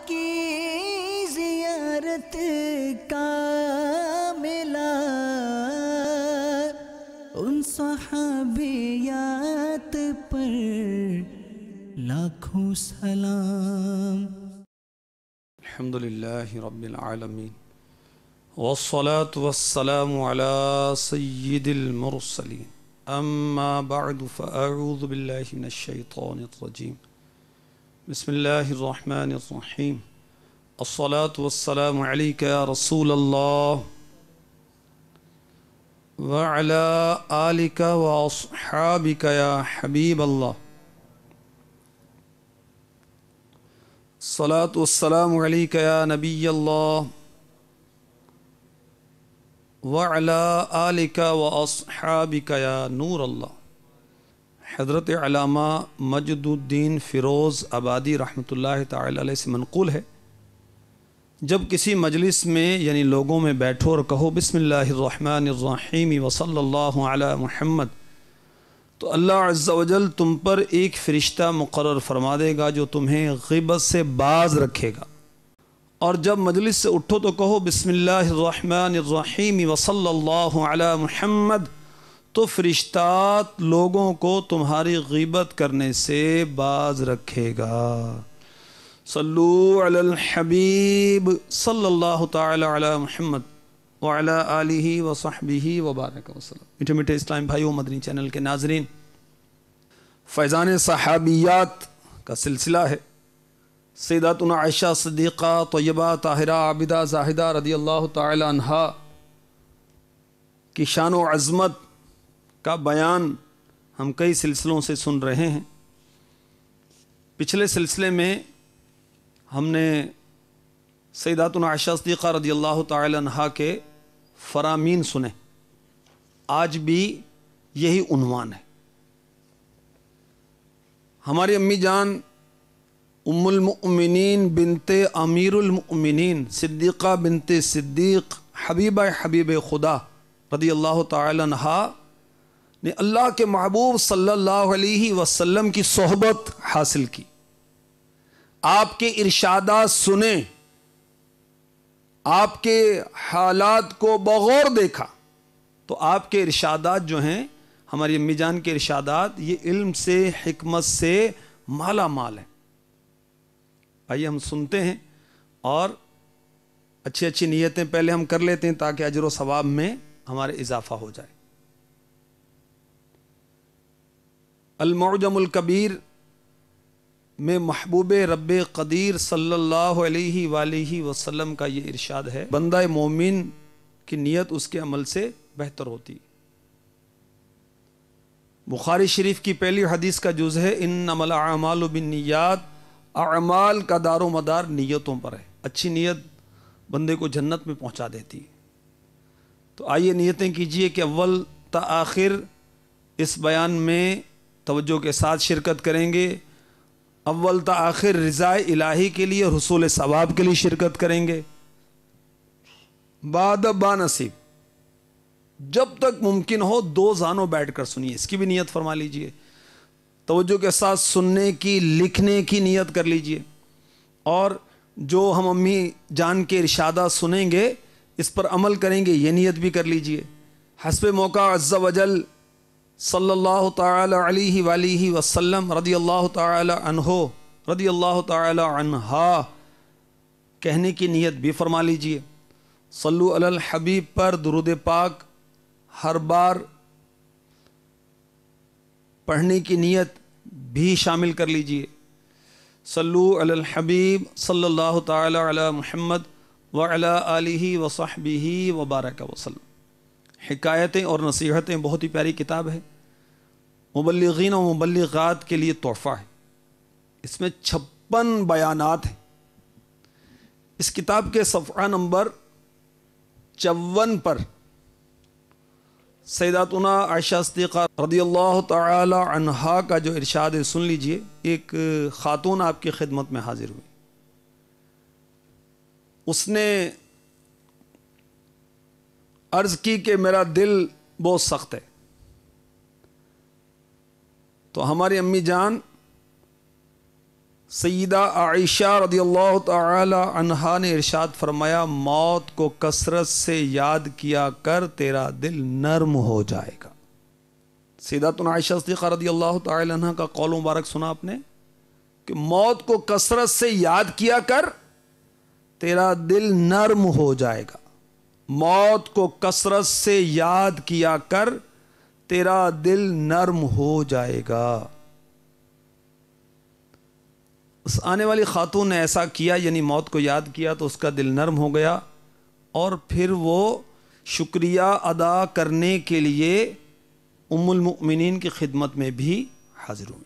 کی زیارت کا ملا، ان صحابیات پر لاکھوں سلام۔ الحمدللہ رب العالمین والصلاة والسلام على سید المرسلین، اما بعد فاعوذ باللہ من الشیطان الرجیم، بسم اللہ الرحمن الرحیم، الصلاة والسلام علیک یا رسول اللہ وعلى آلک واصحابک یا حبیب اللہ، الصلاة والسلام علیک یا نبی اللہ وعلى آلک واصحابک یا نور اللہ۔ حضرت علامہ مجد الدین فیروز آبادی رحمۃ اللہ تعالی علیہ سے منقول ہے، جب کسی مجلس میں یعنی لوگوں میں بیٹھو اور کہو بسم اللہ الرحمن الرحیم وصلی اللہ علی محمد، تو اللہ عز و جل تم پر ایک فرشتہ مقرر فرما دے گا جو تمہیں غیبت سے باز رکھے گا، اور جب مجلس سے اٹھو تو کہو بسم اللہ الرحمن الرحیم وصلی اللہ علی محمد، تو فرشتات لوگوں کو تمہاری غیبت کرنے سے باز رکھے گا۔ صلو علی الحبیب صلی اللہ تعالی علی محمد وعلی آلہ وصحبہ وبارک وسلم۔ میٹھے میٹھے اسلام بھائیو، مدنی چینل کے ناظرین، فیضان صحابیات کا سلسلہ ہے۔ سیداتنا عائشہ صدیقہ طیبہ طاہرہ عابدہ زاہدہ رضی اللہ تعالی عنہا کی شان و عظمت کا بیان ہم کئی سلسلوں سے سن رہے ہیں۔ پچھلے سلسلے میں ہم نے سیداتنا عائشہ صدیقہ رضی اللہ تعالی عنہا کے فرامین سنے، آج بھی یہی عنوان ہے۔ ہماری امی جان ام المؤمنین بنت امیر المؤمنین صدیقہ بنت صدیق حبیبہ حبیب خدا رضی اللہ تعالی عنہا نے اللہ کے محبوب صلی اللہ علیہ وسلم کی صحبت حاصل کی، آپ کے ارشادات سنے، آپ کے حالات کو بغور دیکھا، تو آپ کے ارشادات جو ہیں، ہماری امی جان کے ارشادات، یہ علم سے حکمت سے مالا مال ہیں۔ آئیے ہم سنتے ہیں اور اچھی اچھی نیتیں پہلے ہم کر لیتے ہیں تاکہ اجر و ثواب میں ہمارے اضافہ ہو جائے۔ المعجم الکبیر میں محبوب رب قدیر صلی اللہ علیہ وآلہ وسلم کا یہ ارشاد ہے، بندہ مومن کی نیت اس کے عمل سے بہتر ہوتی۔ بخاری شریف کی پہلی حدیث کا جز ہے، انما الاعمال بالنیات، اعمال کا دار و مدار نیتوں پر ہے۔ اچھی نیت بندے کو جنت میں پہنچا دیتی ہے۔ تو آئیے نیتیں کیجئے کہ اول تا آخر اس بیان میں توجہ کے ساتھ شرکت کریں گے، اول تا آخر رضا الہی کے لیے، حصول ثواب کے لیے شرکت کریں گے، بعد با نصیب جب تک ممکن ہو دو زانوں بیٹھ کر سنیے، اس کی بھی نیت فرما لیجئے، توجہ کے ساتھ سننے کی، لکھنے کی نیت کر لیجئے، اور جو ہم امی جان کے ارشادات سنیں گے اس پر عمل کریں گے، یہ نیت بھی کر لیجئے۔ حسب موقع عز و جل صلی اللہ تعالی علیہ وآلہ وسلم رضی اللہ تعالی عنہ رضی اللہ تعالی عنہا کہنے کی نیت بھی فرما لیجئے۔ صلو علی الحبیب پر درود پاک ہر بار پڑھنے کی نیت بھی شامل کر لیجئے۔ صلو علی الحبیب صلی اللہ تعالی علی محمد وعلی آلہ وصحبہ وبارک وسلم۔ حکایتیں اور نصیحتیں بہت ہی پیاری کتاب ہے، مبلغین و مبلغات کے لیے تحفہ ہے۔ اس میں 56 بیانات ہیں۔ اس کتاب کے صفحہ نمبر 54 پر سیداتنا عائشہ صدیقہ رضی اللہ تعالی عنہا کا جو ارشاد ہے سن لیجئے۔ ایک خاتون آپ کی خدمت میں حاضر ہوئی، اس نے عرض کی کہ میرا دل بہت سخت ہے، تو ہماری امی جان سیدہ عائشہ رضی اللہ تعالی عنہا نے ارشاد فرمایا موت کو کثرت سے یاد کیا کر تیرا دل نرم ہو جائے گا۔ سیداتنا عائشہ صدیقہ رضی اللہ تعالی عنہ کا قول مبارک سنا آپ نے کہ موت کو کثرت سے یاد کیا کر تیرا دل نرم ہو جائے گا۔ موت کو کثرت سے یاد کیا کر تیرا دل نرم ہو جائے گا۔ اس آنے والی خاتون نے ایسا کیا، یعنی موت کو یاد کیا تو اس کا دل نرم ہو گیا، اور پھر وہ شکریہ ادا کرنے کے لیے ام المؤمنین کی خدمت میں بھی حاضر ہوئی۔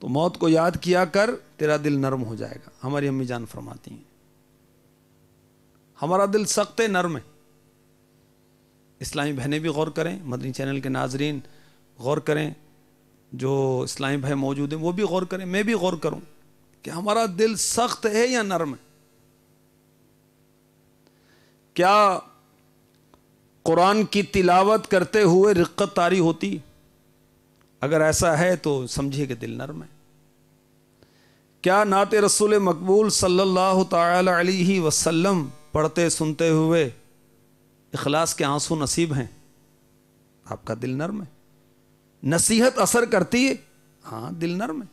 تو موت کو یاد کیا کر تیرا دل نرم ہو جائے گا۔ ہماری امی جان فرماتی ہیں ہمارا دل سخت ہے، نرم ہے۔ اسلامی بہنیں بھی غور کریں، مدنی چینل کے ناظرین غور کریں، جو اسلامی بھائی موجود ہیں وہ بھی غور کریں، میں بھی غور کروں کہ ہمارا دل سخت ہے یا نرم ہے۔ کیا قرآن کی تلاوت کرتے ہوئے رقت طاری ہوتی؟ اگر ایسا ہے تو سمجھیے کہ دل نرم ہے۔ کیا نعت رسول مقبول صلی اللہ تعالی علیہ وسلم پڑھتے سنتے ہوئے اخلاص کے آنسو نصیب ہیں؟ آپ کا دل نرم ہے۔ نصیحت اثر کرتی ہے؟ ہاں، دل نرم ہے۔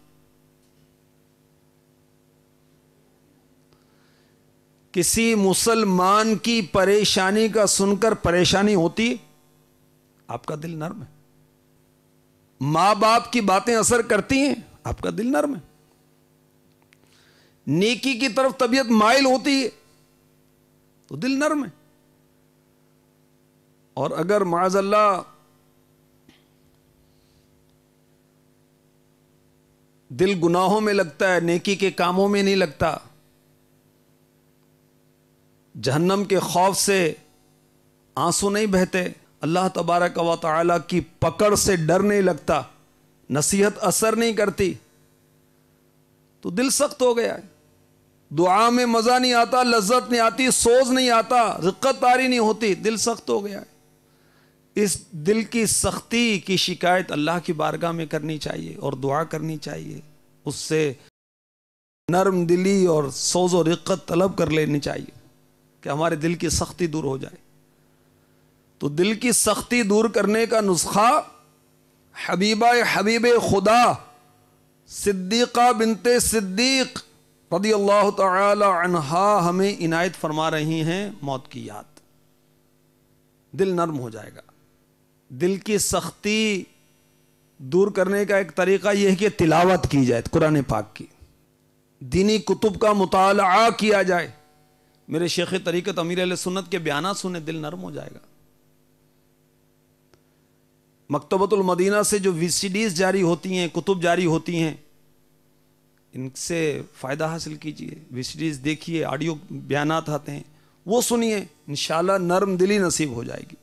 کسی مسلمان کی پریشانی کا سن کر پریشانی ہوتی ہے؟ آپ کا دل نرم ہے۔ ماں باپ کی باتیں اثر کرتی ہیں؟ آپ کا دل نرم ہے۔ نیکی کی طرف طبیعت مائل ہوتی ہے تو دل نرم ہے۔ اور اگر معاذ اللہ دل گناہوں میں لگتا ہے، نیکی کے کاموں میں نہیں لگتا، جہنم کے خوف سے آنسو نہیں بہتے، اللہ تبارک و تعالی کی پکڑ سے ڈر نہیں لگتا، نصیحت اثر نہیں کرتی، تو دل سخت ہو گیا ہے۔ دعا میں مزہ نہیں آتا، لذت نہیں آتی، سوز نہیں آتا، رقت طاری نہیں ہوتی، دل سخت ہو گیا ہے۔ اس دل کی سختی کی شکایت اللہ کی بارگاہ میں کرنی چاہیے اور دعا کرنی چاہیے، اس سے نرم دلی اور سوز و رقت طلب کر لینی چاہیے کہ ہمارے دل کی سختی دور ہو جائے۔ تو دل کی سختی دور کرنے کا نسخہ حبیبہ حبیب خدا صدیقہ بنت صدیق رضی اللہ تعالی عنہا ہمیں عنایت فرما رہی ہیں، موت کی یاد۔ دل نرم ہو جائے گا۔ دل کی سختی دور کرنے کا ایک طریقہ یہ ہے کہ تلاوت کی جائے قرآن پاک کی، دینی کتب کا مطالعہ کیا جائے، میرے شیخ طریقت امیر اہل سنت کے بیانات سنے، دل نرم ہو جائے گا۔ مکتبۃ المدینہ سے جو VCDs جاری ہوتی ہیں، کتب جاری ہوتی ہیں، ان سے فائدہ حاصل کیجئے، VCDs دیکھیے، آڈیو بیانات آتے ہیں وہ سنیے، انشاءاللہ نرم دلی نصیب ہو جائے گی۔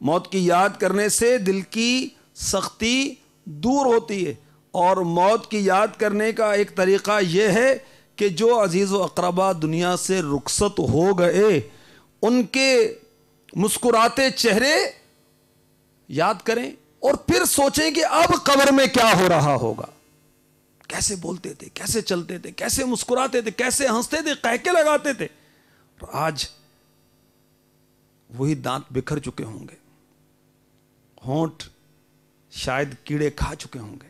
موت کی یاد کرنے سے دل کی سختی دور ہوتی ہے، اور موت کی یاد کرنے کا ایک طریقہ یہ ہے کہ جو عزیز و اقربا دنیا سے رخصت ہو گئے ان کے مسکراتے چہرے یاد کریں، اور پھر سوچیں کہ اب قبر میں کیا ہو رہا ہوگا، کیسے بولتے تھے، کیسے چلتے تھے، کیسے مسکراتے تھے، کیسے ہنستے تھے، قہقے لگاتے تھے، اور آج وہی دانت بکھر چکے ہوں گے، ہونٹ شاید کیڑے کھا چکے ہوں گے،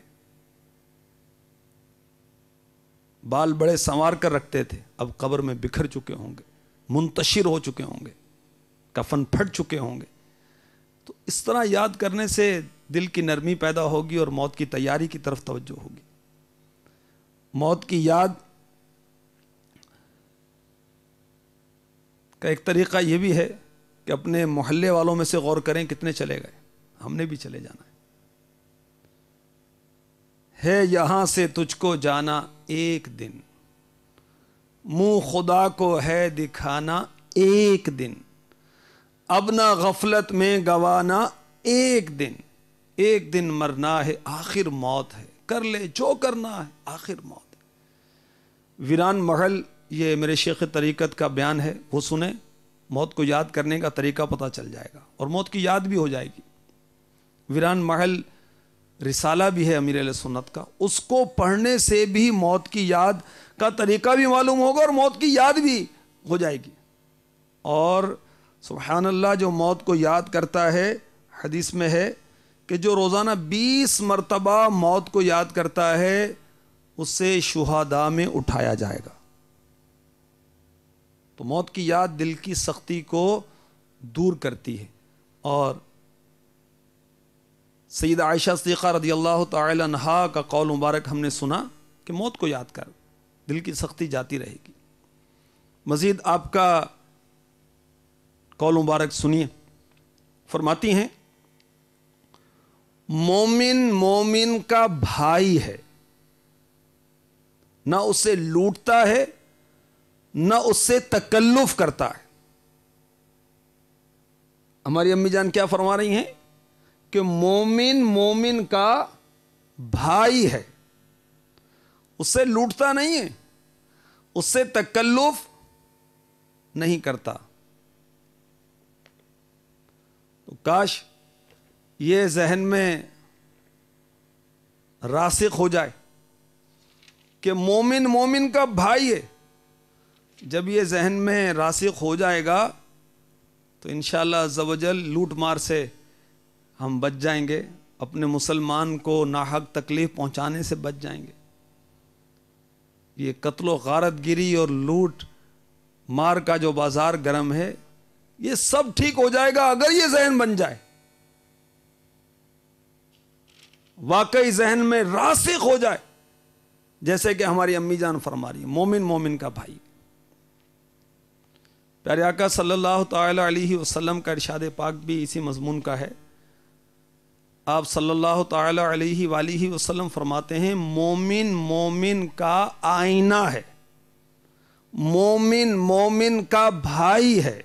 بال بڑے سنوار کر رکھتے تھے، اب قبر میں بکھر چکے ہوں گے، منتشر ہو چکے ہوں گے، کفن پھٹ چکے ہوں گے۔ تو اس طرح یاد کرنے سے دل کی نرمی پیدا ہوگی اور موت کی تیاری کی طرف توجہ ہوگی۔ موت کی یاد کا ایک طریقہ یہ بھی ہے کہ اپنے محلے والوں میں سے غور کریں کتنے چلے گئے، ہم نے بھی چلے جانا ہے یہاں سے تجھ کو جانا ایک دن، منہ خدا کو ہے دکھانا ایک دن، اب نہ غفلت میں گوانا ایک دن مرنا ہے آخر موت ہے، کر لے جو کرنا ہے آخر موت ہے۔ ویران محل، یہ میرے شیخ طریقت کا بیان ہے، وہ سنیں، موت کو یاد کرنے کا طریقہ پتہ چل جائے گا اور موت کی یاد بھی ہو جائے گی۔ ویران محل رسالہ بھی ہے امیر اہل سنت کا، اس کو پڑھنے سے بھی موت کی یاد کا طریقہ بھی معلوم ہوگا اور موت کی یاد بھی ہو جائے گی. اور سبحان اللہ، جو موت کو یاد کرتا ہے، حدیث میں ہے کہ جو روزانہ 20 مرتبہ موت کو یاد کرتا ہے اسے شہداء میں اٹھایا جائے گا. تو موت کی یاد دل کی سختی کو دور کرتی ہے. اور سیدہ عائشہ صدیقہ رضی اللہ تعالی عنہا کا قول مبارک ہم نے سنا کہ موت کو یاد کر دل کی سختی جاتی رہے گی. مزید آپ کا قول مبارک سنیے. فرماتی ہیں مومن کا بھائی ہے، نہ اسے لوٹتا ہے نہ اس سے تکلف کرتا ہے. ہماری امی جان کیا فرما رہی ہیں کہ مومن کا بھائی ہے، اس سے لوٹتا نہیں ہے، اس سے تکلف نہیں کرتا. تو کاش یہ ذہن میں راسخ ہو جائے کہ مومن کا بھائی ہے. جب یہ ذہن میں راسخ ہو جائے گا تو انشاءاللہ عز و جل لوٹ مار سے ہم بچ جائیں گے، اپنے مسلمان کو ناحق تکلیف پہنچانے سے بچ جائیں گے. یہ قتل و غارت گیری اور لوٹ مار کا جو بازار گرم ہے، یہ سب ٹھیک ہو جائے گا اگر یہ ذہن بن جائے، واقعی ذہن میں راسخ ہو جائے، جیسے کہ ہماری امی جان فرما رہی ہے مومن کا بھائی. پیارے آقا صلی اللہ تعالی علیہ وسلم کا ارشاد پاک بھی اسی مضمون کا ہے. آپ صلی اللہ تعالی علیہ وآلہ وسلم فرماتے ہیں مومن کا آئینہ ہے، مومن کا بھائی ہے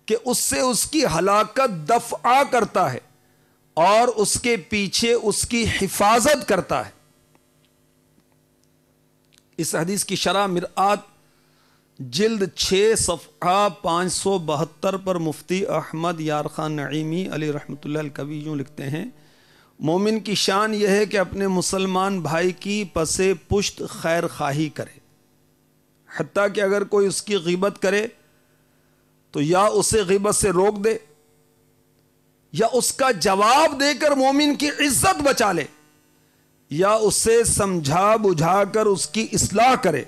کہ اس سے اس کی ہلاکت دفع کرتا ہے اور اس کے پیچھے اس کی حفاظت کرتا ہے. اس حدیث کی شرح مرآت جلد 6 صفحہ 572 پر مفتی احمد یار خان نعیمی علی رحمۃ اللہ الکوی یوں لکھتے ہیں، مومن کی شان یہ ہے کہ اپنے مسلمان بھائی کی پس پشت خیر خواہی کرے، حتیٰ کہ اگر کوئی اس کی غیبت کرے تو یا اسے غیبت سے روک دے یا اس کا جواب دے کر مومن کی عزت بچا لے، یا اسے سمجھا بجھا کر اس کی اصلاح کرے،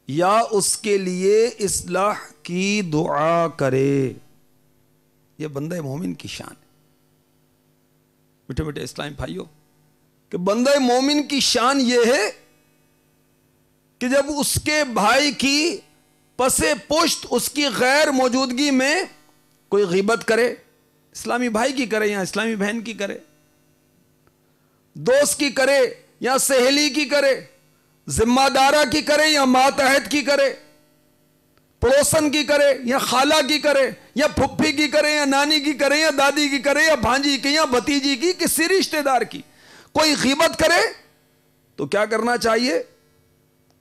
یا اس کے لیے اصلاح کی دعا کرے. یہ بندہ مومن کی شان ہے. میٹھے میٹھے اسلامی بھائیوں، کہ بندہ مومن کی شان یہ ہے کہ جب اس کے بھائی کی پس پشت اس کی غیر موجودگی میں کوئی غیبت کرے، اسلامی بھائی کی کرے یا اسلامی بہن کی کرے، دوست کی کرے یا سہیلی کی کرے، ذمہ دارہ کی کرے یا ماتحت کی کرے، پڑوسن کی کرے یا خالہ کی کرے یا پھپھی کی کرے یا نانی کی کرے یا دادی کی کرے یا بھانجی کی یا بھتیجی کی، کسی رشتہ دار کی کوئی غیبت کرے تو کیا کرنا چاہیے؟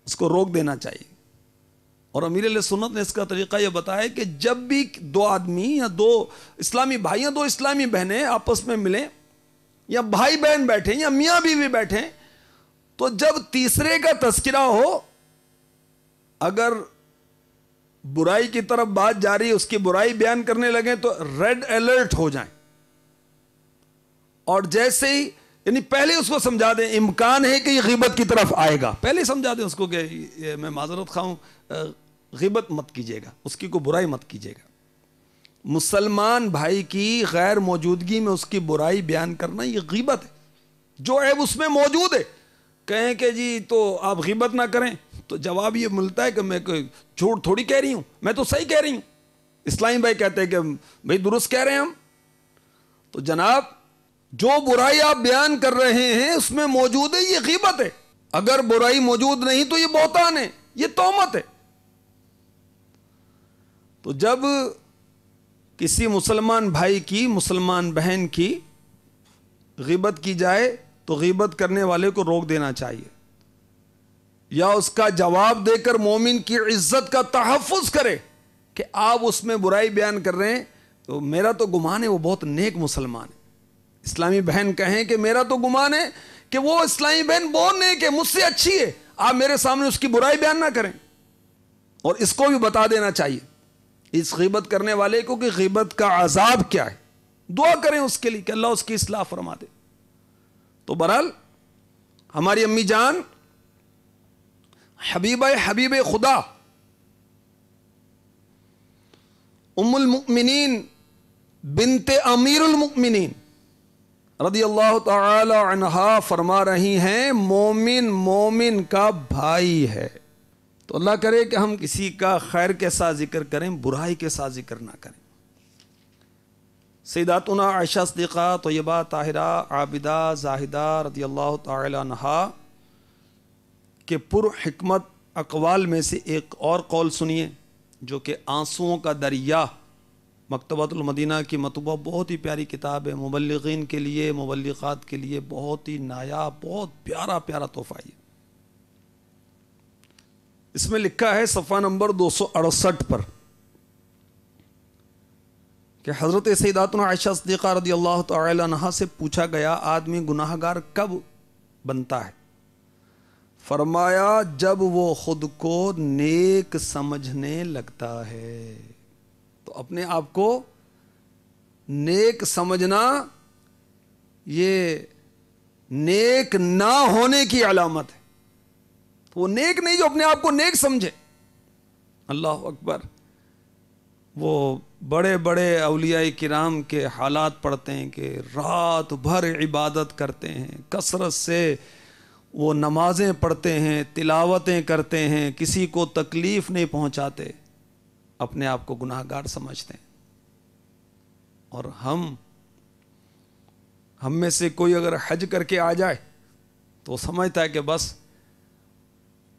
اس کو روک دینا چاہیے. اور امیر علیہ سنت نے اس کا طریقہ یہ بتایا کہ جب بھی دو آدمی یا دو اسلامی بھائی یا دو اسلامی بہنیں آپس میں ملیں یا بھائی بہن بیٹھیں یا میاں بیوی بیٹھیں، تو جب تیسرے کا تذکرہ ہو، اگر برائی کی طرف بات جاری اس کی برائی بیان کرنے لگیں تو ریڈ الرٹ ہو جائیں، اور جیسے ہی یعنی پہلے اس کو سمجھا دیں امکان ہے کہ یہ غیبت کی طرف آئے گا، پہلے سمجھا دیں اس کو کہ میں معذرت خواہ ہوں، غیبت مت کیجیے گا، اس کی کوئی برائی مت کیجیے گا. مسلمان بھائی کی غیر موجودگی میں اس کی برائی بیان کرنا یہ غیبت ہے. جو عیب اس میں موجود ہے کہیں کہ جی تو آپ غیبت نہ کریں، تو جواب یہ ملتا ہے کہ میں کوئی جھوٹ تھوڑی کہہ رہی ہوں، میں تو صحیح کہہ رہی ہوں. اسلامی بھائی کہتے ہیں کہ بھائی درست کہہ رہے ہیں ہم. تو جناب جو برائی آپ بیان کر رہے ہیں اس میں موجود ہے، یہ غیبت ہے. اگر برائی موجود نہیں تو یہ بہتان ہے، یہ تہمت ہے. تو جب کسی مسلمان بھائی کی مسلمان بہن کی غیبت کی جائے تو غیبت کرنے والے کو روک دینا چاہیے، یا اس کا جواب دے کر مومن کی عزت کا تحفظ کرے کہ آپ اس میں برائی بیان کر رہے ہیں تو میرا تو گمان ہے وہ بہت نیک مسلمان ہے. اسلامی بہن کہیں کہ میرا تو گمان ہے کہ وہ اسلامی بہن بہت نیک ہے، مجھ سے اچھی ہے، آپ میرے سامنے اس کی برائی بیان نہ کریں. اور اس کو بھی بتا دینا چاہیے اس غیبت کرنے والے کو کہ غیبت کا عذاب کیا ہے. دعا کریں اس کے لیے کہ اللہ اس کی اصلاح فرما دے. تو بہرحال ہماری امی جان حبیب خدا ام المؤمنین بنت امیر المؤمنین رضی اللہ تعالی عنہا فرما رہی ہیں مومن مومن کا بھائی ہے. تو اللہ کرے کہ ہم کسی کا خیر کے ساتھ ذکر کریں، برائی کے ساتھ ذکر نہ کریں. سیداتنا عائشہ صدیقہ طیبہ طاہرہ عابدہ زاہدہ رضی اللہ تعالی عنہا کے پر حکمت اقوال میں سے ایک اور قول سنیے جو کہ آنسوؤں کا دریا، مکتبۃ المدینہ کی مطبوعہ بہت ہی پیاری کتاب ہے، مبلغین کے لیے مبلغات کے لیے بہت ہی نایاب، بہت پیارا پیارا تحفہ ہے. اس میں لکھا ہے صفحہ نمبر 268 پر کہ حضرت سیداتنا عائشہ صدیقہ رضی اللہ تعالی عنہا سے پوچھا گیا آدمی گناہ گار کب بنتا ہے؟ فرمایا جب وہ خود کو نیک سمجھنے لگتا ہے. تو اپنے آپ کو نیک سمجھنا یہ نیک نہ ہونے کی علامت ہے. تو وہ نیک نہیں جو اپنے آپ کو نیک سمجھے. اللہ اکبر. وہ بڑے بڑے اولیاء کرام کے حالات پڑھتے ہیں کہ رات بھر عبادت کرتے ہیں، کثرت سے وہ نمازیں پڑھتے ہیں، تلاوتیں کرتے ہیں، کسی کو تکلیف نہیں پہنچاتے، اپنے آپ کو گناہ گار سمجھتے ہیں. اور ہم میں سے کوئی اگر حج کر کے آ جائے تو سمجھتا ہے کہ بس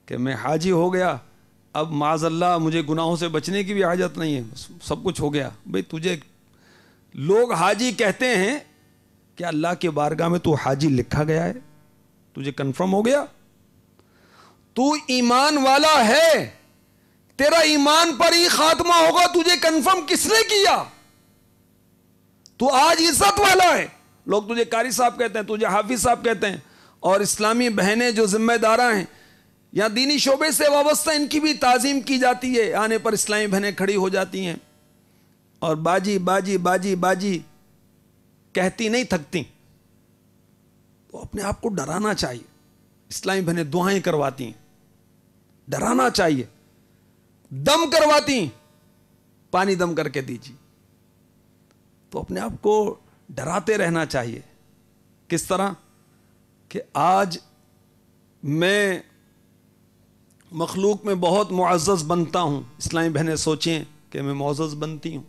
کہ میں حاجی ہو گیا، اب معاذ اللہ مجھے گناہوں سے بچنے کی بھی حاجت نہیں ہے، سب کچھ ہو گیا. بھئی تجھے لوگ حاجی کہتے ہیں کہ اللہ کے بارگاہ میں تو حاجی لکھا گیا ہے، تجھے کنفرم ہو گیا، تو ایمان والا ہے، تیرا ایمان پر ہی خاتمہ ہوگا، تجھے کنفرم کس نے کیا؟ تو آج عزت والا ہے، لوگ تجھے قاری صاحب کہتے ہیں، تجھے حافظ صاحب کہتے ہیں. اور اسلامی بہنیں جو ذمہ دارہ ہیں یا دینی شعبے سے وابستہ، ان کی بھی تعظیم کی جاتی ہے. آنے پر اسلامی بہنیں کھڑی ہو جاتی ہیں اور باجی باجی باجی باجی کہتی نہیں تھکتی. تو اپنے آپ کو ڈرانا چاہیے. اسلامی بہنیں دعائیں کرواتی ہیں، ڈرانا چاہیے. دم کرواتی ہیں، پانی دم کر کے دیجیے. تو اپنے آپ کو ڈراتے رہنا چاہیے. کس طرح کہ آج میں مخلوق میں بہت معزز بنتا ہوں، اسلامی بہنیں سوچیں کہ میں معزز بنتی ہوں.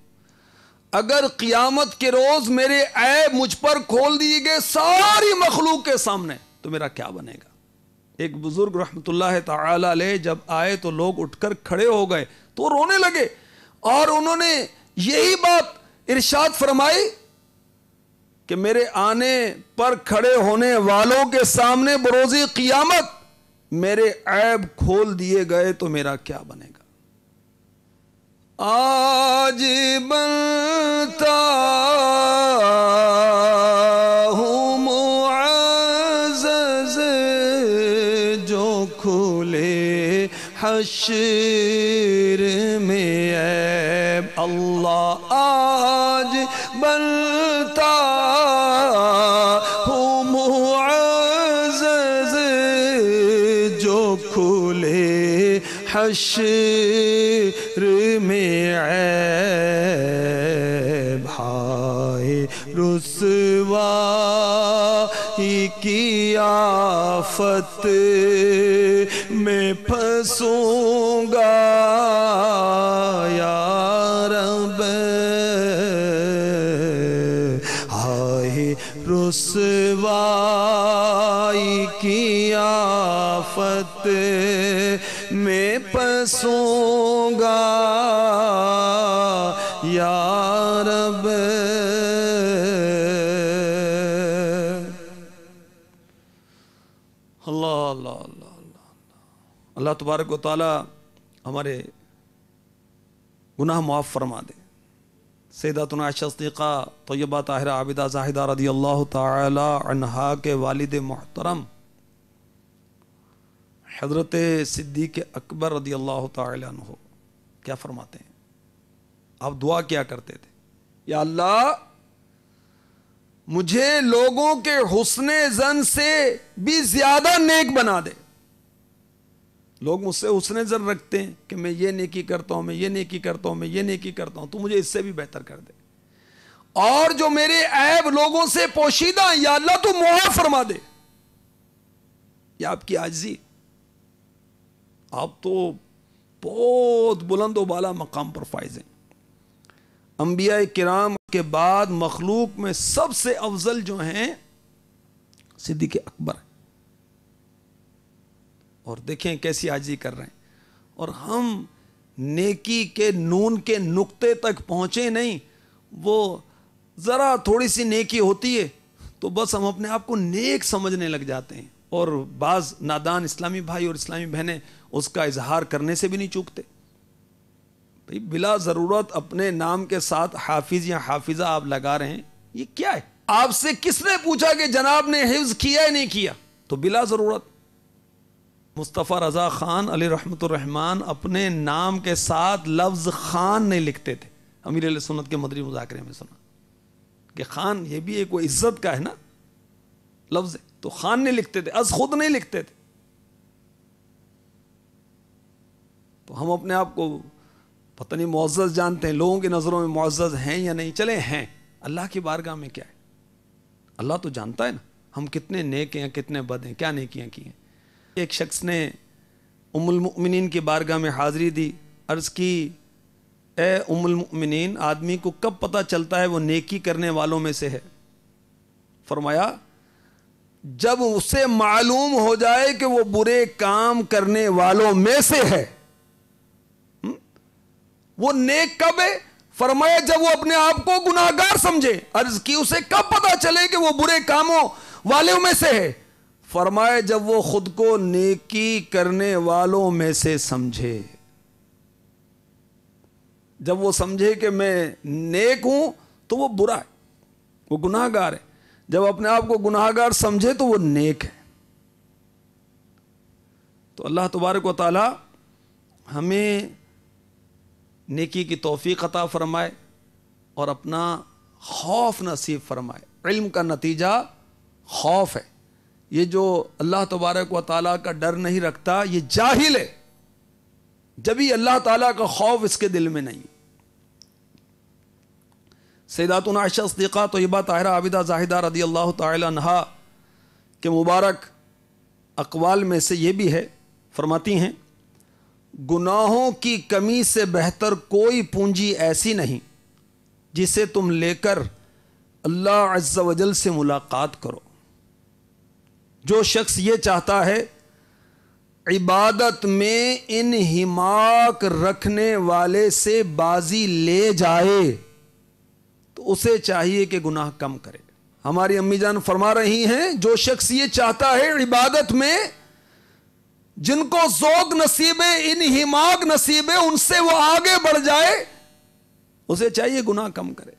اگر قیامت کے روز میرے عیب مجھ پر کھول دیے گئے ساری مخلوق کے سامنے تو میرا کیا بنے گا؟ ایک بزرگ رحمت اللہ تعالی علیہ جب آئے تو لوگ اٹھ کر کھڑے ہو گئے تو رونے لگے، اور انہوں نے یہی بات ارشاد فرمائی کہ میرے آنے پر کھڑے ہونے والوں کے سامنے بروز قیامت میرے عیب کھول دیے گئے تو میرا کیا بنے گا؟ آج بنتا ہوں معزز جو کھلے حشر میں عیب. اللہ آج بنتا ہوں معزز جو کھلے حشر میں عیب. ہائے رسوائی کی آفت میں پھنسوں گا یا رب. ہائے رسوائی کی آفت میں پھنسوں گا یا رب. اللہ اللہ اللہ اللہ اللہ تبارک و تعالی ہمارے گناہ معاف فرما دے. سیداتنا عائشہ صدیقہ طیبہ طاہرہ عابدہ زاہدہ رضی اللہ تعالی عنہا کے والد محترم حضرت صدیق اکبر رضی اللہ تعالی عنہ کیا فرماتے ہیں؟ آپ دعا کیا کرتے تھے، یا اللہ مجھے لوگوں کے حسن ظن سے بھی زیادہ نیک بنا دے۔ لوگ مجھ سے حسن ظن رکھتے ہیں کہ میں یہ نیکی کرتا ہوں، میں یہ نیکی کرتا ہوں، میں یہ نیکی کرتا ہوں، تو مجھے اس سے بھی بہتر کر دے۔ اور جو میرے عیب لوگوں سے پوشیدہ ہیں یا اللہ تو معاف فرما دے۔ یہ آپ کی عاجزی، آپ تو بہت بلند و بالا مقام پر فائز ہیں۔ انبیاء کرام کے بعد مخلوق میں سب سے افضل جو ہیں صدیق اکبر ہیں، اور دیکھیں کیسی عاجزی کر رہے ہیں۔ اور ہم نیکی کے نون کے نقطے تک پہنچے نہیں، وہ ذرا تھوڑی سی نیکی ہوتی ہے تو بس ہم اپنے آپ کو نیک سمجھنے لگ جاتے ہیں، اور بعض نادان اسلامی بھائی اور اسلامی بہنیں اس کا اظہار کرنے سے بھی نہیں چوکتے۔ بھئی بلا ضرورت اپنے نام کے ساتھ حافظ یا حافظہ آپ لگا رہے ہیں، یہ کیا ہے؟ آپ سے کس نے پوچھا کہ جناب نے حفظ کیا ہے نہیں کیا؟ تو بلا ضرورت مصطفیٰ رضا خان علیہ رحمت الرحمن اپنے نام کے ساتھ لفظ خان نہیں لکھتے تھے۔ امیر اہل سنت کے مدری مذاکرے میں سنا کہ خان یہ بھی ایک وہ عزت کا ہے نا لفظ ہے، تو خان نہیں لکھتے تھے، از خود نہیں لکھتے تھے۔ تو ہم اپنے آپ کو پتہ نہیں معزز جانتے ہیں، لوگوں کی نظروں میں معزز ہیں یا نہیں، چلے ہیں، اللہ کی بارگاہ میں کیا ہے؟ اللہ تو جانتا ہے نا ہم کتنے نیک ہیں، کتنے بد ہیں، کیا نیکیاں کی ہیں۔ ایک شخص نے ام المؤمنین کی بارگاہ میں حاضری دی، عرض کی اے ام المؤمنین، آدمی کو کب پتہ چلتا ہے وہ نیکی کرنے والوں میں سے ہے؟ فرمایا جب اسے معلوم ہو جائے کہ وہ برے کام کرنے والوں میں سے ہے۔ وہ نیک کب ہے؟ فرمایا جب وہ اپنے آپ کو گناہگار سمجھے۔ عرض کی اسے کب پتہ چلے کہ وہ برے کاموں والوں میں سے ہے؟ فرمایا جب وہ خود کو نیکی کرنے والوں میں سے سمجھے۔ جب وہ سمجھے کہ میں نیک ہوں تو وہ برا ہے، وہ گناہگار ہے۔ جب اپنے آپ کو گناہگار سمجھے تو وہ نیک ہے۔ تو اللہ تبارک و تعالی ہمیں نیکی کی توفیق عطا فرمائے اور اپنا خوف نصیب فرمائے۔ علم کا نتیجہ خوف ہے۔ یہ جو اللہ تبارک و تعالیٰ کا ڈر نہیں رکھتا یہ جاہل ہے، جبھی اللہ تعالیٰ کا خوف اس کے دل میں نہیں۔ سیداتنا عائشہ صدیقہ طیبہ طاہرہ عابدہ زاہدہ رضی اللہ تعالی عنہا کے مبارک اقوال میں سے یہ بھی ہے، فرماتی ہیں گناہوں کی کمی سے بہتر کوئی پونجی ایسی نہیں جسے تم لے کر اللہ عز و جل سے ملاقات کرو۔ جو شخص یہ چاہتا ہے عبادت میں انہماک رکھنے والے سے بازی لے جائے تو اسے چاہیے کہ گناہ کم کرے۔ ہماری امی جان فرما رہی ہیں جو شخص یہ چاہتا ہے عبادت میں جن کو ذوق نصیب ہے، انہماک نصیب ہے، ان سے وہ آگے بڑھ جائے، اسے چاہیے گناہ کم کرے۔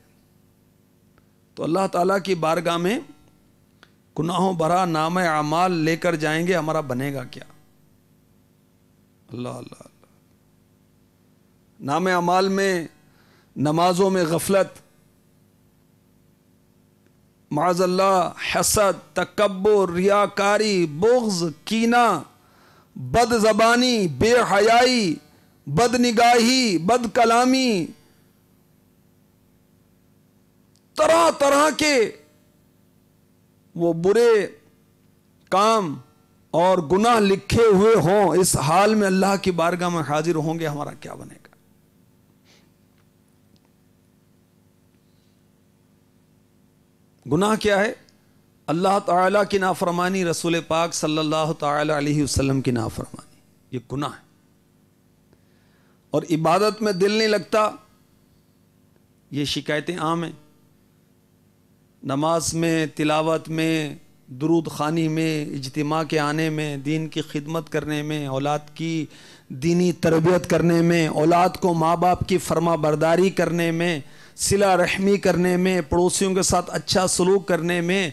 تو اللہ تعالیٰ کی بارگاہ میں گناہوں بھرا نامہ اعمال لے کر جائیں گے، ہمارا بنے گا کیا؟ اللہ اللہ اللہ۔ نامہ اعمال میں نمازوں میں غفلت، معاذ اللہ حسد، تکبر، ریاکاری، بغض، کینہ، بد زبانی، بے حیائی، بد نگاہی، بد کلامی، طرح طرح کے وہ برے کام اور گناہ لکھے ہوئے ہوں، اس حال میں اللہ کی بارگاہ میں حاضر ہوں گے، ہمارا کیا بنے گا؟ گناہ کیا ہے؟ اللہ تعالیٰ کی نافرمانی، رسول پاک صلی اللہ تعالی علیہ وسلم کی نافرمانی، یہ گناہ ہے۔ اور عبادت میں دل نہیں لگتا، یہ شکایتیں عام ہیں۔ نماز میں، تلاوت میں، درود خوانی میں، اجتماع کے آنے میں، دین کی خدمت کرنے میں، اولاد کی دینی تربیت کرنے میں، اولاد کو ماں باپ کی فرما برداری کرنے میں، صلہ رحمی کرنے میں، پڑوسیوں کے ساتھ اچھا سلوک کرنے میں،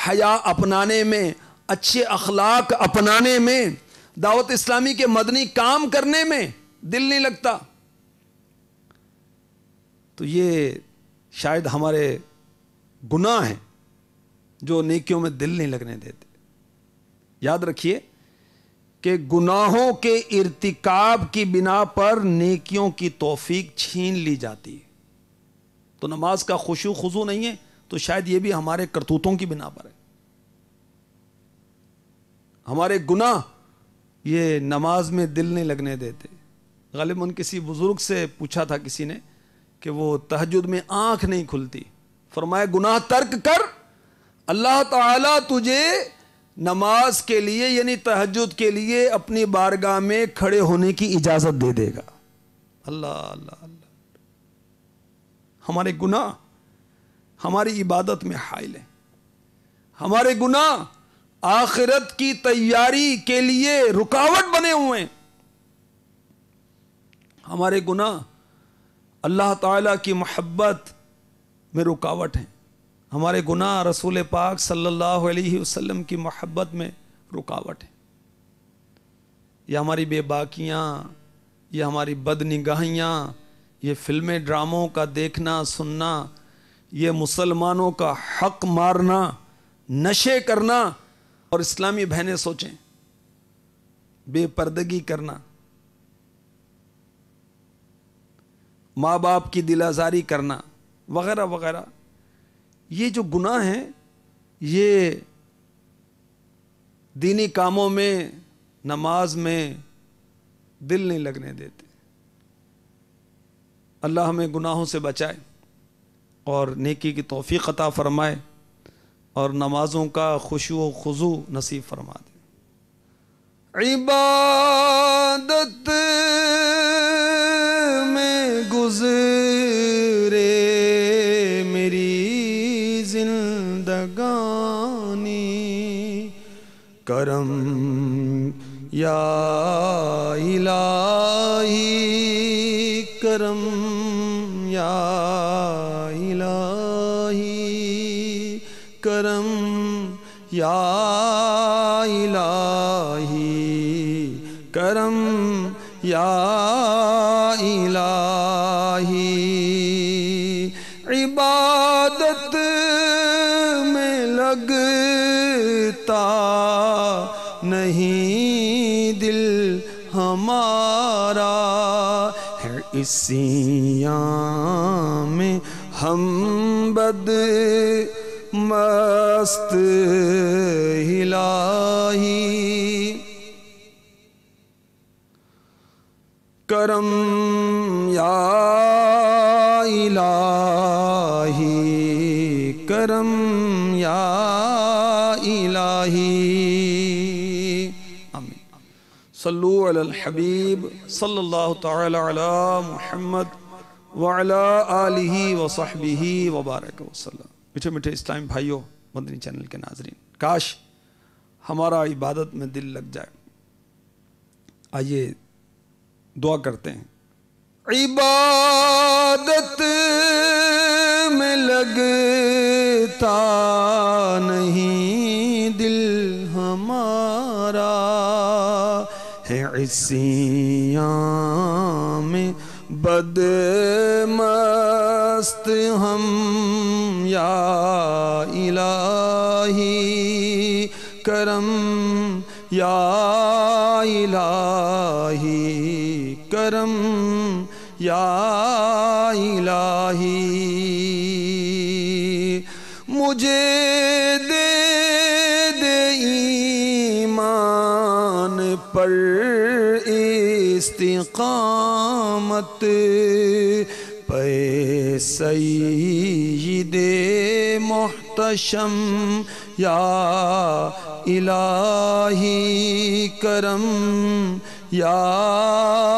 حیا اپنانے میں، اچھے اخلاق اپنانے میں، دعوت اسلامی کے مدنی کام کرنے میں دل نہیں لگتا، تو یہ شاید ہمارے گناہ ہیں جو نیکیوں میں دل نہیں لگنے دیتے۔ یاد رکھیے کہ گناہوں کے ارتکاب کی بنا پر نیکیوں کی توفیق چھین لی جاتی ہے۔ تو نماز کا خشوع خضوع نہیں ہے تو شاید یہ بھی ہمارے کرتوتوں کی بنا پر ہے۔ ہمارے گناہ یہ نماز میں دل نہیں لگنے دیتے۔ غالباً کسی بزرگ سے پوچھا تھا کسی نے کہ وہ تہجد میں آنکھ نہیں کھلتی، فرمایا گناہ ترک کر، اللہ تعالیٰ تجھے نماز کے لیے یعنی تہجد کے لیے اپنی بارگاہ میں کھڑے ہونے کی اجازت دے دے گا۔ اللہ اللہ اللہ، ہمارے گناہ ہماری عبادت میں حائل ہیں، ہمارے گناہ آخرت کی تیاری کے لیے رکاوٹ بنے ہوئے ہیں، ہمارے گناہ اللہ تعالیٰ کی محبت میں رکاوٹ ہیں، ہمارے گناہ رسول پاک صلی اللہ علیہ وسلم کی محبت میں رکاوٹ ہیں۔ یہ ہماری بے باکیاں، یہ ہماری بد نگاہیاں، یہ فلمیں ڈراموں کا دیکھنا سننا، یہ مسلمانوں کا حق مارنا، نشے کرنا، اور اسلامی بہنیں سوچیں بے پردگی کرنا، ماں باپ کی دل آزاری کرنا وغیرہ وغیرہ، یہ جو گناہ ہیں یہ دینی کاموں میں، نماز میں دل نہیں لگنے دیتے۔ اللہ ہمیں گناہوں سے بچائے اور نیکی کی توفیق عطا فرمائے اور نمازوں کا خشوع و خضوع نصیب فرما دے۔ عبادت میں گزرے میری زندگانی، کرم یا الہی، کرم یا الہی، کرم یا الہی، کرم یا الہی، عبادت میں لگتا نہیں دل ہمارا، ہے عصیاں میں ہم بد مست الہی، کرم یا الہی، کرم یا الہی، آمین۔ صلو علی الحبیب صلی اللہ تعالی علی محمد وعلی آلہ وصحبہ وبارک وسلم۔ میٹھے میٹھے اسلام بھائیوں، مدنی چینل کے ناظرین، کاش ہمارا عبادت میں دل لگ جائے۔ آئیے دعا کرتے ہیں۔ عبادت میں لگتا نہیں دل ہمارا، ہے عصیاں میں بد مست ہم، یا الہی کرم یا الہی کرم یا الہی، مجھے دے دے ایمان پر استقامت، پے سید محتشم یا الہی کرم یا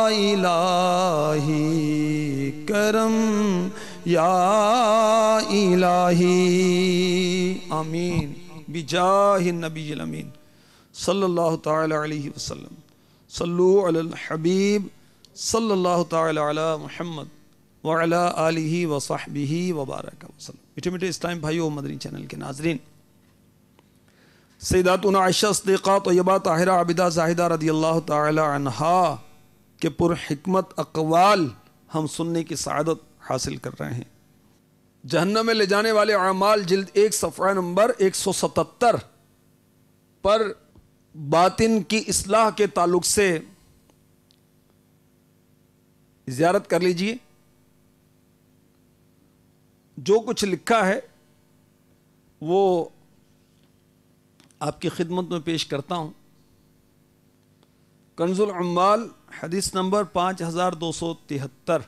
الہی کرم یا الہی، آمین بجاہ النبی الامین صلی اللہ تعالی علیہ وسلم۔ صلو علی الحبیب صلی اللہ تعالی علی محمد وعلی آلہ وصحبہ وبارک وسلم۔ میٹھے میٹھے اسلام بھائیو، مدنی چینل کے ناظرین، سیداتنا عائشہ صدیقہ طیبہ طاہرہ عابدہ زاہدہ رضی اللہ تعالی عنہا کے پر حکمت اقوال ہم سننے کی سعادت حاصل کر رہے ہیں۔ جہنم میں لے جانے والے اعمال جلد 1 صفحہ نمبر 177 پر باطن کی اصلاح کے تعلق سے زیارت کر لیجئے۔ جو کچھ لکھا ہے وہ آپ کی خدمت میں پیش کرتا ہوں۔ کنز العمال حدیث نمبر 5273،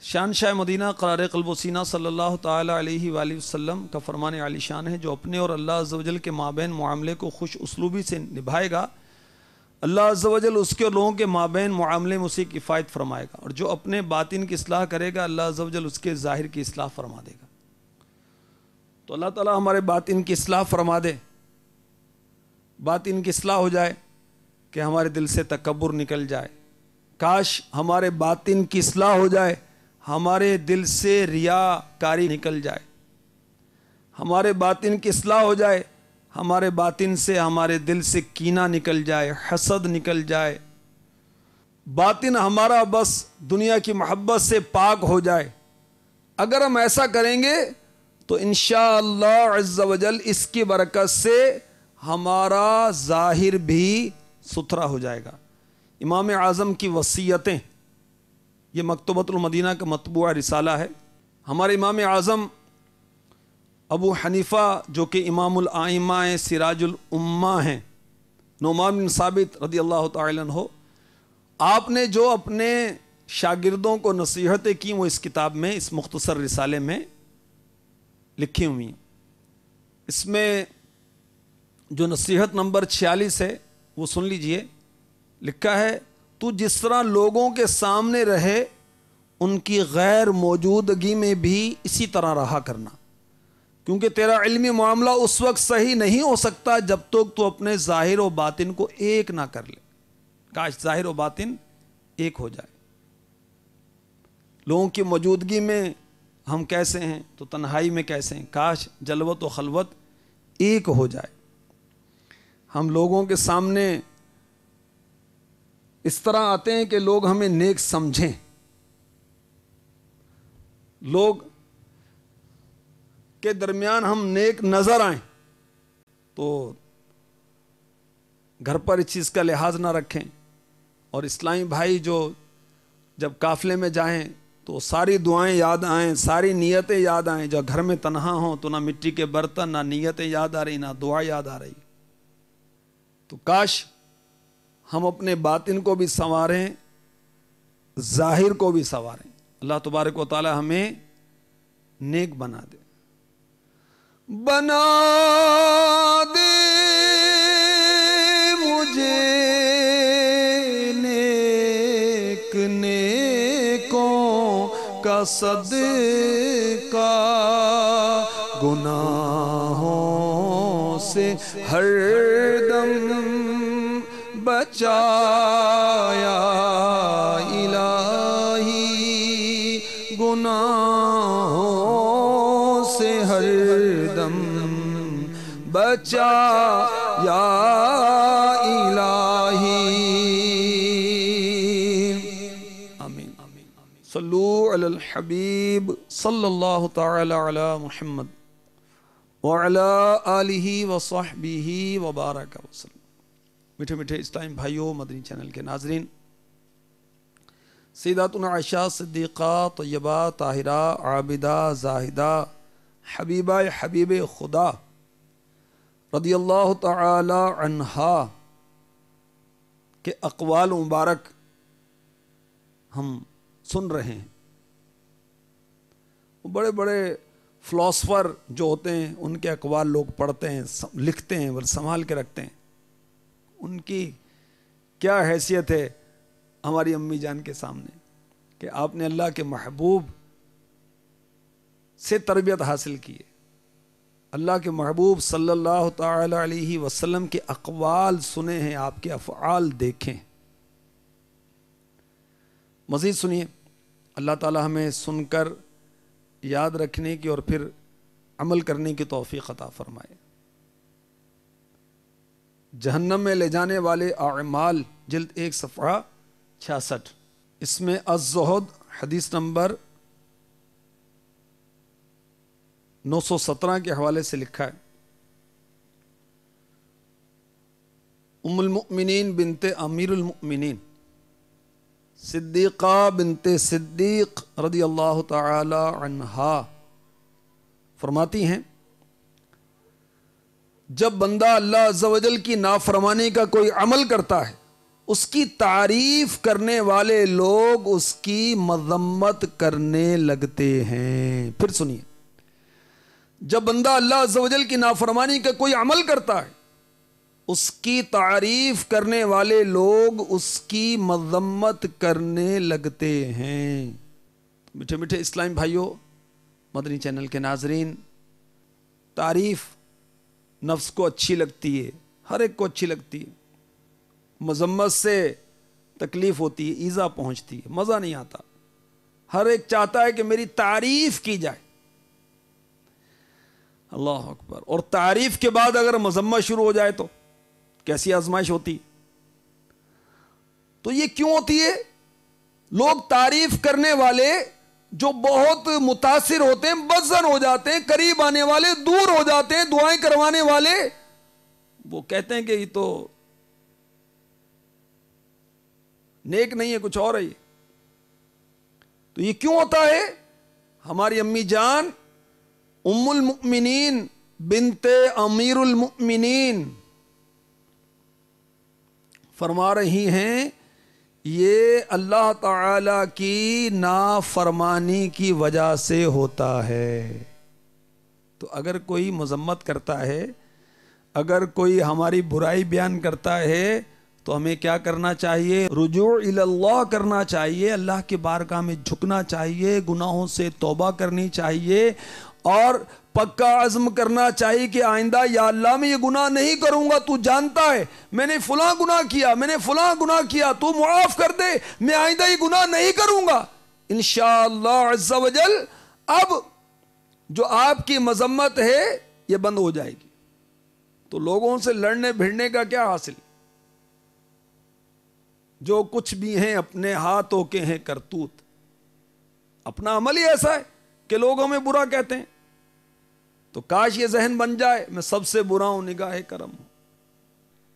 شہنشاہ مدینہ قرار قلب و سینہ صلی اللہ تعالی علیہ وآلہ وسلم کا فرمان عالی شان ہے، جو اپنے اور اللہ عز و جل کے مابین معاملے کو خوش اسلوبی سے نبھائے گا، اللہ عز و جل اس کے اور لوگوں کے مابین معاملے میں اسے کفایت فرمائے گا، اور جو اپنے باطن کی اصلاح کرے گا اللہ عز و جل اس کے ظاہر کی اصلاح فرما دے گا۔ تو اللہ تعالی ہمارے باطن کی اصلاح فرما دے، باطن کی اصلاح ہو جائے کہ ہمارے دل سے تکبر نکل جائے۔ کاش ہمارے باطن کی اصلاح ہو جائے، ہمارے دل سے ریاکاری نکل جائے، ہمارے باطن کی اصلاح ہو جائے، ہمارے باطن سے ہمارے دل سے کینہ نکل جائے، حسد نکل جائے، باطن ہمارا بس دنیا کی محبت سے پاک ہو جائے۔ اگر ہم ایسا کریں گے تو انشاءاللہ عز و جل اس کی برکت سے ہمارا ظاہر بھی ستھرا ہو جائے گا۔ امام اعظم کی وصیتیں، یہ مکتبۃ المدینہ کا مطبوعہ رسالہ ہے۔ ہمارے امام اعظم ابو حنیفہ جو کہ امام الائمہ سراج الامہ ہیں، نعمان بن ثابت رضی اللہ تعالی عنہ، آپ نے جو اپنے شاگردوں کو نصیحتیں کی وہ اس کتاب میں، اس مختصر رسالے میں لکھی ہوئی ہیں۔ اس میں جو نصیحت نمبر 46 ہے وہ سن لیجئے۔ لکھا ہے، تو جس طرح لوگوں کے سامنے رہے ان کی غیر موجودگی میں بھی اسی طرح رہا کرنا، کیونکہ تیرا علمی معاملہ اس وقت صحیح نہیں ہو سکتا جب تک تو اپنے ظاہر و باطن کو ایک نہ کر لے۔ کاش ظاہر و باطن ایک ہو جائے۔ لوگوں کی موجودگی میں ہم کیسے ہیں تو تنہائی میں کیسے ہیں، کاش جلوت و خلوت ایک ہو جائے۔ ہم لوگوں کے سامنے اس طرح آتے ہیں کہ لوگ ہمیں نیک سمجھیں، لوگ کے درمیان ہم نیک نظر آئیں، تو گھر پر اس چیز کا لحاظ نہ رکھیں۔ اور اسلامی بھائی جو جب قافلے میں جائیں تو ساری دعائیں یاد آئیں، ساری نیتیں یاد آئیں۔ جو گھر میں تنہا ہوں تو نہ مٹی کے برتن، نہ نیتیں یاد آ رہی، نہ دعا یاد آ رہی۔ تو کاش ہم اپنے باطن کو بھی سنواریں، ظاہر کو بھی سنواریں۔ اللہ تبارک و تعالی ہمیں نیک بنا دے، بنا دے مجھے نیک، نیکوں کا صدقہ، گناہوں سے ہر دم بچایا الہی، گناہوں سے ہر دم بچایا الہی۔ آمین۔ صلو علی الحبیب صلی اللہ تعالی علی محمد وعلی آلہ وصحبہ وبارک وسلم۔ میٹھے میٹھے اسلام بھائیوں، مدنی چینل کے ناظرین، سیداتنا عائشہ صدیقہ طیبہ طاہرہ عابدہ زاہدہ حبیبہ حبیب خدا رضی اللہ تعالی عنہا کے اقوال مبارک ہم سن رہے ہیں۔ وہ بڑے بڑے فلاسفر جو ہوتے ہیں ان کے اقوال لوگ پڑھتے ہیں، لکھتے ہیں، سنبھال کے رکھتے ہیں۔ ان کی کیا حیثیت ہے ہماری امی جان کے سامنے کہ آپ نے اللہ کے محبوب سے تربیت حاصل کی ہے۔ اللہ کے محبوب صلی اللہ تعالی علیہ وسلم کے اقوال سنے ہیں، آپ کے افعال دیکھیں۔ مزید سنیے، اللہ تعالی ہمیں سن کر یاد رکھنے کی اور پھر عمل کرنے کی توفیق عطا فرمائے۔ جہنم میں لے جانے والے اعمال، جلد 1 صفحہ 66، اس میں الزہد حدیث نمبر 917 کے حوالے سے لکھا ہے، ام المؤمنین بنت امیر المؤمنین صدیقہ بنت صدیق رضی اللہ تعالی عنہا فرماتی ہیں، جب بندہ اللہ عز و جل کی نافرمانی کا کوئی عمل کرتا ہے، اس کی تعریف کرنے والے لوگ اس کی مذمت کرنے لگتے ہیں۔ پھر سنیے، جب بندہ اللہ عز و جل کی نافرمانی کا کوئی عمل کرتا ہے، اس کی تعریف کرنے والے لوگ اس کی مذمت کرنے لگتے ہیں۔ میٹھے میٹھے اسلامی بھائیوں، مدنی چینل کے ناظرین، تعریف نفس کو اچھی لگتی ہے، ہر ایک کو اچھی لگتی ہے۔ مذمت سے تکلیف ہوتی ہے، ایذا پہنچتی ہے، مزہ نہیں آتا۔ ہر ایک چاہتا ہے کہ میری تعریف کی جائے۔ اللہ اکبر۔ اور تعریف کے بعد اگر مذمت شروع ہو جائے تو کیسی آزمائش ہوتی؟ تو یہ کیوں ہوتی ہے؟ لوگ تعریف کرنے والے جو بہت متاثر ہوتے ہیں، بدظن ہو جاتے ہیں، قریب آنے والے دور ہو جاتے ہیں، دعائیں کروانے والے وہ کہتے ہیں کہ یہ تو نیک نہیں ہے، کچھ اور ہے۔ تو یہ کیوں ہوتا ہے؟ ہماری امی جان ام المؤمنین بنت امیر المؤمنین فرما رہی ہیں، یہ اللہ تعالی کی نافرمانی کی وجہ سے ہوتا ہے۔ تو اگر کوئی مذمت کرتا ہے، اگر کوئی ہماری برائی بیان کرتا ہے، تو ہمیں کیا کرنا چاہیے؟ رجوع الی اللہ کرنا چاہیے، اللہ کے بارگاہ میں جھکنا چاہیے، گناہوں سے توبہ کرنی چاہیے، اور پکا عزم کرنا چاہیے کہ آئندہ یا اللہ میں یہ گناہ نہیں کروں گا، تو جانتا ہے میں نے فلاں گناہ کیا، میں نے فلاں گناہ کیا، تو معاف کر دے، میں آئندہ یہ گناہ نہیں کروں گا۔ انشاءاللہ عز و جل اب جو آپ کی مذمت ہے یہ بند ہو جائے گی۔ تو لوگوں سے لڑنے بھیڑنے کا کیا حاصل؟ جو کچھ بھی ہیں اپنے ہاتھوں کے ہیں کرتوت۔ اپنا عمل ہی ایسا ہے کہ لوگ ہمیں برا کہتے ہیں، تو کاش یہ ذہن بن جائے میں سب سے برا ہوں، نگاہ کرم ہوں۔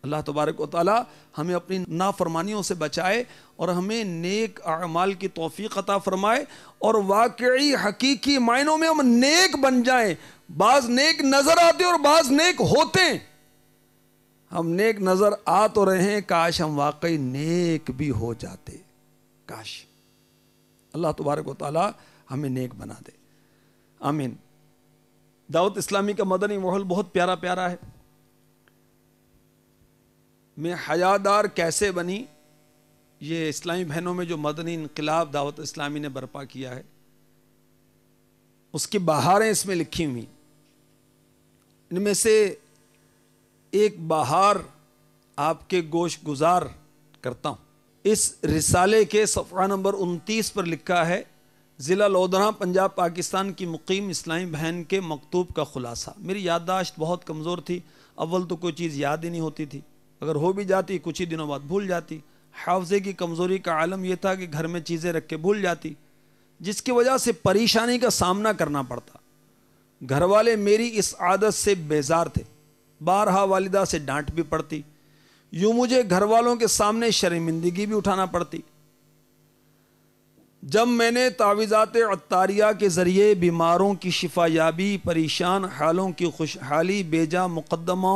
اللہ تبارک و تعالی ہمیں اپنی نافرمانیوں سے بچائے اور ہمیں نیک اعمال کی توفیق عطا فرمائے، اور واقعی حقیقی معنوں میں ہم نیک بن جائیں۔ بعض نیک نظر آتے اور بعض نیک ہوتے ہیں۔ ہم نیک نظر آ تو رہے ہیں، کاش ہم واقعی نیک بھی ہو جاتے، کاش۔ اللہ تبارک و تعالی ہمیں نیک بنا دے، آمین۔ دعوت اسلامی کا مدنی ماحول بہت پیارا پیارا ہے۔ میں حیادار کیسے بنی، یہ اسلامی بہنوں میں جو مدنی انقلاب دعوت اسلامی نے برپا کیا ہے، اس کی بہاریں اس میں لکھی ہوئی۔ ان میں سے ایک بہار آپ کے گوش گزار کرتا ہوں۔ اس رسالے کے صفحہ نمبر 29 پر لکھا ہے، ضلع لودھنا پنجاب پاکستان کی مقیم اسلامی بہن کے مکتوب کا خلاصہ۔ میری یادداشت بہت کمزور تھی، اول تو کوئی چیز یاد ہی نہیں ہوتی تھی، اگر ہو بھی جاتی کچھ ہی دنوں بعد بھول جاتی۔ حافظے کی کمزوری کا عالم یہ تھا کہ گھر میں چیزیں رکھ کے بھول جاتی، جس کی وجہ سے پریشانی کا سامنا کرنا پڑتا۔ گھر والے میری اس عادت سے بیزار تھے، بارہا والدہ سے ڈانٹ بھی پڑتی، یوں مجھے گھر والوں کے سامنے شرمندگی بھی اٹھانا پڑتی۔ جب میں نے تعویذات عطاریہ کے ذریعے بیماروں کی شفا یابی، پریشان حالوں کی خوشحالی، بیجا مقدمہ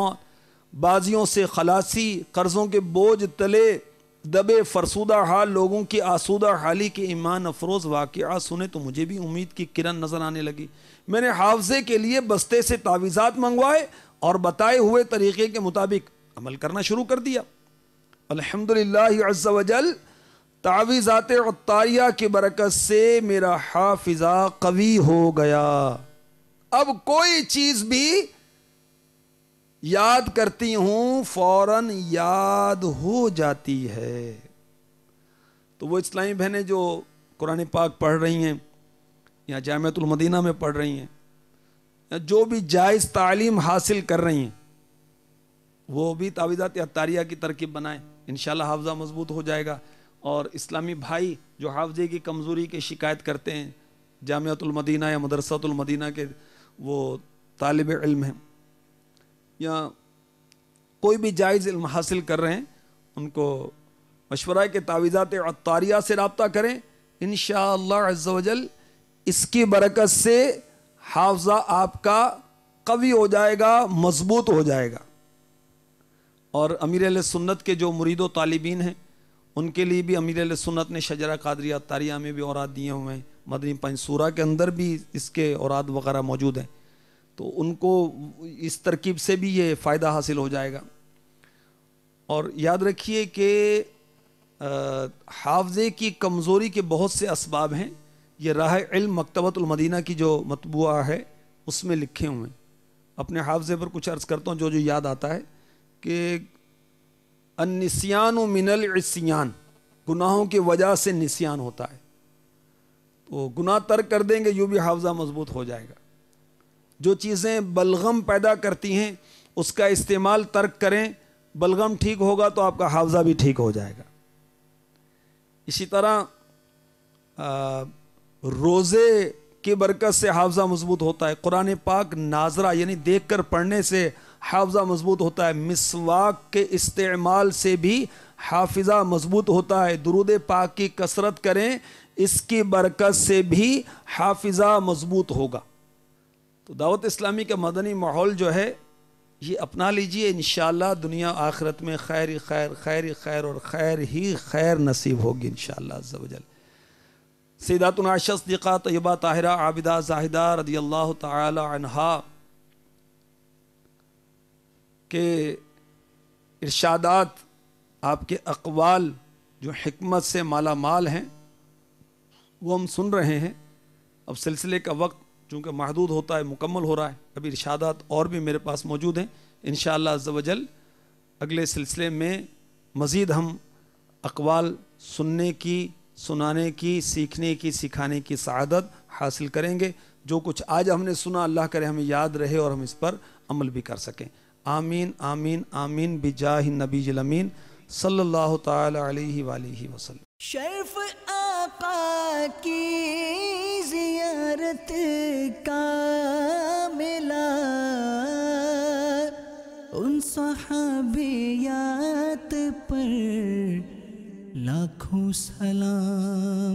بازیوں سے خلاصی، قرضوں کے بوجھ تلے دبے فرسودہ حال لوگوں کی آسودہ حالی کے ایمان افروز واقعہ سنے تو مجھے بھی امید کی کرن نظر آنے لگی۔ میں نے حافظے کے لیے بستے سے تعویذات منگوائے اور بتائے ہوئے طریقے کے مطابق عمل کرنا شروع کر دیا۔ الحمدللہ عز و جل تعویذات عطاریہ کی برکت سے میرا حافظہ قوی ہو گیا۔ اب کوئی چیز بھی یاد کرتی ہوں فوراً یاد ہو جاتی ہے۔ تو وہ اسلامی بہنیں جو قرآن پاک پڑھ رہی ہیں یا جامعۃ المدینہ میں پڑھ رہی ہیں یا جو بھی جائز تعلیم حاصل کر رہی ہیں وہ بھی تعویذات عطاریہ کی ترکیب بنائیں، انشاءاللہ حافظہ مضبوط ہو جائے گا۔ اور اسلامی بھائی جو حافظے کی کمزوری کی شکایت کرتے ہیں، جامعۃ المدینہ یا مدرسۃ المدینہ کے وہ طالب علم ہیں یا کوئی بھی جائز علم حاصل کر رہے ہیں، ان کو مشورہ ہے کہ تعویذات عطاریہ سے رابطہ کریں، انشاءاللہ عز و جل اس کی برکت سے حافظہ آپ کا قوی ہو جائے گا، مضبوط ہو جائے گا۔ اور امیر اہل سنت کے جو مرید و طالبین ہیں ان کے لیے بھی امیر اہل سنت نے شجرہ قادریہ عطاریہ میں بھی اوراد دیے ہوئے ہیں، مدنی پنج سورہ کے اندر بھی اس کے اوراد وغیرہ موجود ہیں، تو ان کو اس ترکیب سے بھی یہ فائدہ حاصل ہو جائے گا۔ اور یاد رکھیے کہ حافظے کی کمزوری کے بہت سے اسباب ہیں، یہ راہ علم مکتبۃ المدینہ کی جو مطبوعہ ہے اس میں لکھے ہوئے ہیں۔ اپنے حافظے پر کچھ عرض کرتا ہوں جو یاد آتا ہے کہ النسیان من العصیان، گناہوں کی وجہ سے نسیان ہوتا ہے، تو گناہ ترک کر دیں گے یوں بھی حافظہ مضبوط ہو جائے گا۔ جو چیزیں بلغم پیدا کرتی ہیں اس کا استعمال ترک کریں، بلغم ٹھیک ہوگا تو آپ کا حافظہ بھی ٹھیک ہو جائے گا۔ اسی طرح روزے کی برکت سے حافظہ مضبوط ہوتا ہے، قرآن پاک ناظرہ یعنی دیکھ کر پڑھنے سے حافظہ مضبوط ہوتا ہے، مسواک کے استعمال سے بھی حافظہ مضبوط ہوتا ہے، درود پاک کی کثرت کریں اس کی برکت سے بھی حافظہ مضبوط ہوگا۔ تو دعوت اسلامی کا مدنی ماحول جو ہے یہ اپنا لیجئے، انشاءاللہ دنیا آخرت میں خیر ہی خیر، خیر ہی خیر اور خیر ہی خیر نصیب ہوگی انشاءاللہ عز و جل۔ سیداتنا عائشہ صدیقہ طیبہ طاہرہ عابدہ زاہدہ رضی اللہ تعالی عنہا کے ارشادات، آپ کے اقوال جو حکمت سے مالا مال ہیں وہ ہم سن رہے ہیں۔ اب سلسلے کا وقت چونکہ محدود ہوتا ہے، مکمل ہو رہا ہے، ابھی ارشادات اور بھی میرے پاس موجود ہیں، انشاءاللہ عز و جل اگلے سلسلے میں مزید ہم اقوال سننے کی، سنانے کی، سیکھنے کی، سکھانے کی سعادت حاصل کریں گے۔ جو کچھ آج ہم نے سنا اللہ کرے ہمیں یاد رہے اور ہم اس پر عمل بھی کر سکیں۔ آمین آمین آمین بجاہ النبی الامین صلی اللہ تعالی علیہ وآلہ وسلم۔ شرف آقا کی زیارت کا ملا، ان صحابیات پر لاکھوں سلام۔